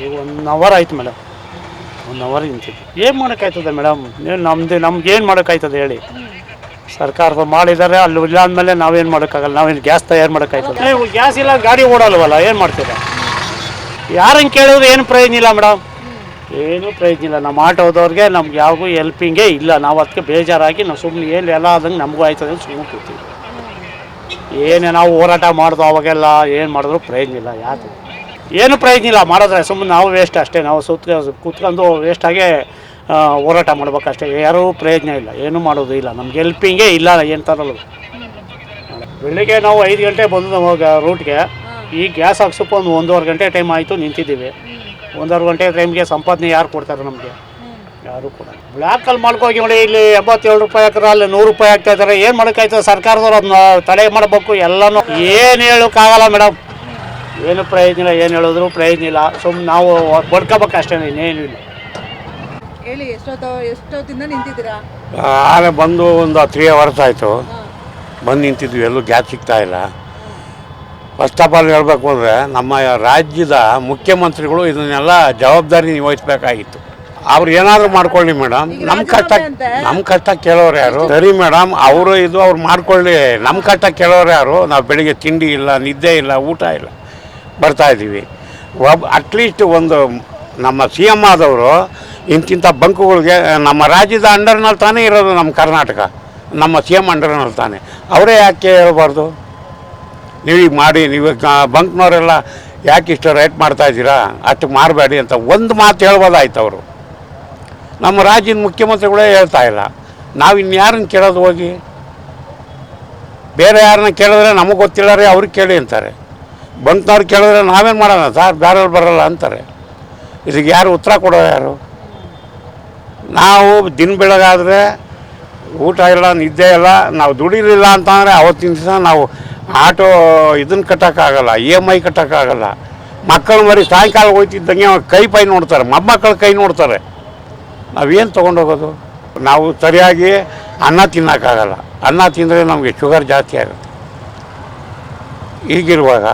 ಈಗ 1 ಅವರ್ ಆಯ್ತು madam. 1 hour ನಿಂತಿದ್ದು ಏನು ಮಾಡೋಕ್ಕಾಯ್ತದೆ ಮೇಡಮ್? ನಮ್ಗೇನು ಮಾಡೋಕ್ಕಾಯ್ತದೆ ಹೇಳಿ? ಸರ್ಕಾರ ಮಾಡಿದ್ದಾರೆ, ಅಲ್ಲಿ ಇಲ್ಲ ಅಂದಮೇಲೆ ನಾವೇನು ಮಾಡೋಕ್ಕಾಗಲ್ಲ. ನಾವೇನು ಗ್ಯಾಸ್ ತಯಾರು ಮಾಡೋಕ್ಕಾಯ್ತದೆ? ನೀವು ಗ್ಯಾಸ್ ಇಲ್ಲ, ಗಾಡಿ ಓಡಲ್ವಲ್ಲ, ಏನು ಮಾಡ್ತೀರಾ? ಯಾರನ್ನು ಕೇಳಿದ್ರು ಏನು ಪ್ರಯೋಜನ ಇಲ್ಲ ಮೇಡಮ್, ಏನೂ ಪ್ರಯೋಜನ ಇಲ್ಲ. ನಮ್ಮ ಆಟೋದವ್ರಿಗೆ ನಮ್ಗೆ ಯಾವಾಗೂ ಹೆಲ್ಪಿಂಗೇ ಇಲ್ಲ. ನಾವು ಅದಕ್ಕೆ ಬೇಜಾರಾಗಿ ನಾವು ಸುಮ್ಮನೆ ಏನು ಎಲ್ಲ ಆದಂಗೆ ನಮಗೂ ಆಯ್ತದೆ ಅಂತ ಸುಮ್ಮನೆ ಕೂತೀವಿ. ಏನೇ ನಾವು ಹೋರಾಟ ಮಾಡಿದ್ವು ಅವಾಗೆಲ್ಲ ಏನು ಮಾಡಿದ್ರು ಪ್ರಯೋಜನ ಇಲ್ಲ. ಯಾಕೆ ಏನು ಪ್ರಯೋಜನ ಇಲ್ಲ ಮಾಡಿದ್ರೆ ಸುಮ್ಮನೆ ನಾವು ವೇಸ್ಟ್ ಅಷ್ಟೇ. ನಾವು ಕೂತ್ಕೊಂಡು ವೇಸ್ಟಾಗೆ ಹೋರಾಟ ಮಾಡ್ಬೇಕಷ್ಟೇ. ಯಾರೂ ಪ್ರಯೋಜನ ಇಲ್ಲ, ಏನೂ ಮಾಡೋದು ಇಲ್ಲ. ನಮ್ಗೆ ಹೆಲ್ಪಿಂಗೇ ಇಲ್ಲ. ಏನು ತರಲ್ಲ. ಬೆಳಿಗ್ಗೆ ನಾವು 5 ಗಂಟೆ ಬಂದು ನಮಗೆ ರೂಟ್ಗೆ ಈ ಗ್ಯಾಸ್ ಹಾಕ್ಸೋಕೆ 1.5 ಗಂಟೆ ಟೈಮ್ ಆಯಿತು, ನಿಂತಿದ್ದೀವಿ. 1.5 ಗಂಟೆ ಟೈಮ್ಗೆ ಸಂಪಾದನೆ ಯಾರು ಕೊಡ್ತಾರೆ ನಮಗೆ? ಯಾರು ಕೊಡಲ್ಲ. ಬ್ಲ್ಯಾಕಲ್ಲಿ ಮಾಡ್ಕೋಗಿ ನೋಡಿ, ಇಲ್ಲಿ 77 ರೂಪಾಯಿ ಹಾಕಿದ್ರೆ ಅಲ್ಲಿ 100 ರೂಪಾಯಿ ಆಗ್ತಾ ಇದ್ದಾರೆ. ಏನು ಮಾಡೋಕ್ಕಾಯ್ತದೆ? ಸರ್ಕಾರದವ್ರು ಅದನ್ನ ತಡೆ ಮಾಡಬೇಕು. ಎಲ್ಲನೂ ಏನು ಹೇಳೋಕ್ಕಾಗಲ್ಲ ಮೇಡಮ್. ಏನು ಪ್ರಯೋಜನ ಇಲ್ಲ, ಏನು ಹೇಳಿದ್ರು ಪ್ರಯೋಜನ ಇಲ್ಲ. ಸುಮ್ಮನೆ ನಾವು ಬಡ್ಕೋಬೇಕು ಅಷ್ಟೇ, ಇನ್ನೇನು ಇಲ್ಲ. ಹೇಳಿ, ಎಷ್ಟೊತ್ತಿಂದ ನಿಂತಿದ್ದೀರಾ? ಆಗ ಬಂದು ಒಂದು 3 ಅವರ್ಸ್ ಆಯಿತು. ಬಂದು ನಿಂತಿದ್ವಿ, ಎಲ್ಲೂ ಗ್ಯಾಸ್ ಸಿಗ್ತಾ ಇಲ್ಲ. ಫಸ್ಟ್ ಆಫ್ ಆಲ್ ಹೇಳಬೇಕು ಅಂದರೆ ನಮ್ಮ ರಾಜ್ಯದ ಮುಖ್ಯಮಂತ್ರಿಗಳು ಇದನ್ನೆಲ್ಲ ಜವಾಬ್ದಾರಿ ವಹಿಸಬೇಕಾಗಿತ್ತು. ಅವ್ರು ಏನಾದರೂ ಮಾಡ್ಕೊಳ್ಳಿ ಮೇಡಮ್, ನಮ್ಮ ಕಷ್ಟ ಕೇಳೋರು ಯಾರು? ಸರಿ ಮೇಡಮ್, ಅವರು ಅವ್ರು ಮಾಡ್ಕೊಳ್ಳಿ. ನಮ್ಮ ಕಷ್ಟ ಕೇಳೋರು ಯಾರು? ನಾವು ಬೆಳಿಗ್ಗೆ ತಿಂಡಿ ಇಲ್ಲ, ನಿದ್ದೆ ಇಲ್ಲ, ಊಟ ಇಲ್ಲ, ಬರ್ತಾಯಿದ್ದೀವಿ. ಅಟ್ಲೀಸ್ಟ್ ಒಂದು ನಮ್ಮ CM ಆದವರು ಇಂತಿಂಥ ಬಂಕುಗಳಿಗೆ ನಮ್ಮ ರಾಜ್ಯದ ಅಂಡರ್ನಲ್ಲಿ ತಾನೇ ಇರೋದು. ನಮ್ಮ ಕರ್ನಾಟಕ ನಮ್ಮ CM ಅಂಡರ್ನಲ್ಲಿ ತಾನೇ. ಅವರೇ ಯಾಕೆ ಹೇಳ್ಬಾರ್ದು? ನೀವೀಗ ಮಾಡಿ, ನೀವು ಬಂಕ್ನವರೆಲ್ಲ ಯಾಕೆ ಇಷ್ಟು ರೇಟ್ ಮಾಡ್ತಾಯಿದ್ದೀರಾ, ಅಷ್ಟು ಮಾರಬೇಡಿ ಅಂತ ಒಂದು ಮಾತು ಹೇಳ್ಬೋದಾಯ್ತು. ಅವರು ನಮ್ಮ ರಾಜ್ಯದ ಮುಖ್ಯಮಂತ್ರಿಗಳೇ ಹೇಳ್ತಾ ಇಲ್ಲ. ನಾವು ಇನ್ಯಾರನ್ನ ಕೇಳೋದು ಹೋಗಿ? ಬೇರೆ ಯಾರನ್ನ ಕೇಳಿದ್ರೆ ನಮಗೆ ಗೊತ್ತಿಲ್ಲ ರೀ, ಅವ್ರಿಗೆ ಕೇಳಿ ಅಂತಾರೆ. ಬಂಕ್ನವ್ರು ಕೇಳಿದ್ರೆ ನಾವೇನು ಮಾಡೋಣ ಸರ್, ಬೇರೆಯವ್ರು ಬರೋಲ್ಲ ಅಂತಾರೆ. ಇದಕ್ಕೆ ಯಾರು ಉತ್ತರ ಕೊಡೋ ಯಾರು? ನಾವು ದಿನ ಬೆಳಗಾದರೆ ಊಟ ಇಲ್ಲ, ನಿದ್ದೆ ಇಲ್ಲ, ನಾವು ದುಡಿಲಿಲ್ಲ ಅಂತಂದರೆ ಅವತ್ತಿನ ದಿವಸ ನಾವು ಆಟೋ ಇದನ್ನು ಕಟ್ಟೋಕ್ಕಾಗಲ್ಲ, EMI ಕಟ್ಟೋಕ್ಕಾಗಲ್ಲ. ಮಕ್ಕಳು ಮರಿ ಸಾಯಂಕಾಲ ಹೋಗ್ತಿದ್ದಂಗೆ ಕೈ ಪೈ ನೋಡ್ತಾರೆ, ಮೊಮ್ಮಕ್ಕಳು ಕೈ ನೋಡ್ತಾರೆ. ನಾವೇನು ತೊಗೊಂಡೋಗೋದು? ನಾವು ಸರಿಯಾಗಿ ಅನ್ನ ತಿನ್ನೋಕ್ಕಾಗಲ್ಲ. ಅನ್ನ ತಿಂದರೆ ನಮಗೆ ಶುಗರ್ ಜಾಸ್ತಿ ಆಗುತ್ತೆ. ಹೀಗಿರುವಾಗ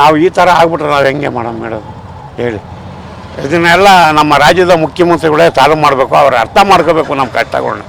ನಾವು ಈ ಥರ ಆಗ್ಬಿಟ್ರೆ ನಾವು ಹೆಂಗೆ ಮಾಡೋದು ಹೇಳಿ? ಇದನ್ನೆಲ್ಲ ನಮ್ಮ ರಾಜ್ಯದ ಮುಖ್ಯಮಂತ್ರಿಗಳೇ ಸಾಲ್ವ್ ಮಾಡಬೇಕು. ಅವ್ರು ಅರ್ಥ ಮಾಡ್ಕೋಬೇಕು ನಮ್ಮ ಕಷ್ಟಗಳನ್ನ.